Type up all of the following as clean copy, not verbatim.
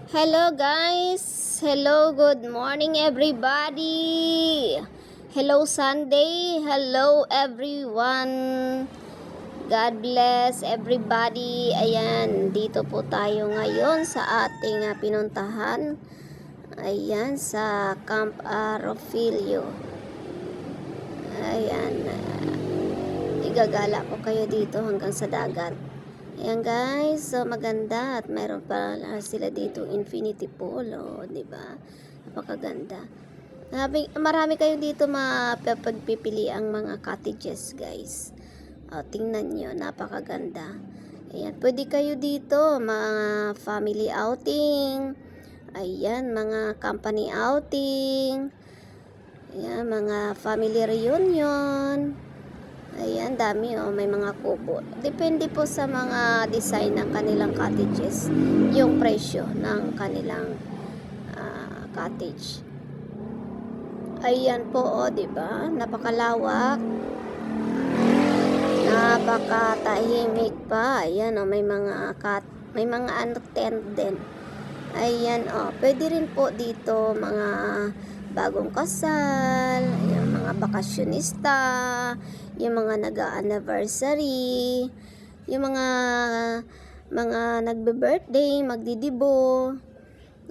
Hello guys! Hello, good morning everybody! Hello Sunday! Hello everyone! God bless everybody! Ayan, dito po tayo ngayon sa ating pinuntahan. Ayan, sa Camp Arofilio. Ayan, igagala ko kayo dito hanggang sa dagat. Ayan guys, so maganda at mayroon pa sila dito infinity pool, oh, 'di ba? Napakaganda. Marami kayo dito mapagpipili ang mga cottages, guys. Oh, tingnan niyo, napakaganda. Ayan, pwede kayo dito mga family outing. Ayan, mga company outing. Ayan, mga family reunion. Ayan, dami oh, may mga kubo. Depende po sa mga design ng kanilang cottages, yung presyo ng kanilang cottage. Ayan po oh, 'di ba? Napakalawak. Napakatahimik pa. Ayan oh, may mga tent din. Ayan oh, pwede rin po dito mga bagong kasal, yung mga bakasyonista, yung mga nag-anniversary, yung mga nagbe-birthday, magdidibo.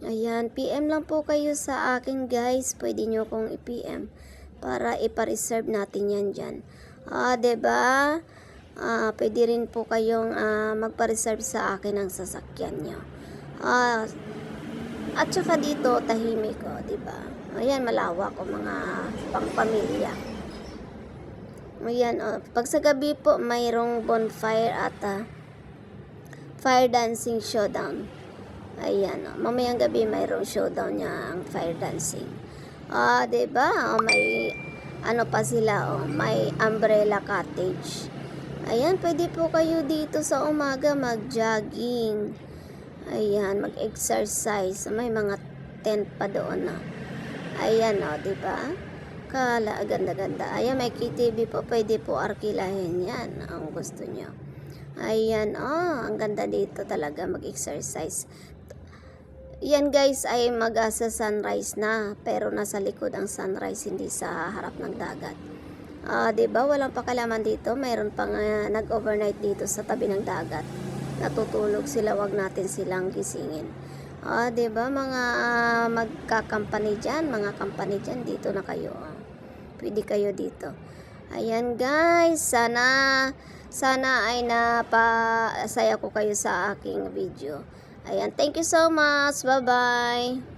Ayan, PM lang po kayo sa akin guys. Pwede nyo kong i-PM para ipa-reserve natin yan dyan. 'Di ba? Pwede rin po kayong magpa-reserve sa akin ng sasakyan nyo. At saka dito tahimik oh, 'di ba? Ayan, malawak o mga pangpamilya. Ayan, oh. Pag sa gabi po, mayroong bonfire at fire dancing showdown. Ayan, oh. Mamayang gabi mayroong showdown niya ang fire dancing. 'Di ba? Oh, may ano pa sila, oh, may umbrella cottage. Ayan, pwede po kayo dito sa umaga mag-jogging. Ayan, mag-exercise. May mga tent pa doon na. Ayan o, diba? Ganda-ganda. Ayan, may KTV po. Pwede po arkilahin yan. Ang gusto nyo. Ayan o, ang ganda dito talaga mag-exercise. Yan guys ay sa sunrise na. Pero nasa likod ang sunrise, hindi sa harap ng dagat. Diba? Walang pakalaman dito. Mayroon pang nag-overnight dito sa tabi ng dagat. Natutulog sila, wag natin silang gisingin. Diba, mga magka-company dyan, mga company dyan, dito na kayo. Pwede kayo dito. Ayan guys, sana ay napasaya ko kayo sa aking video. Ayan, thank you so much. Bye-bye.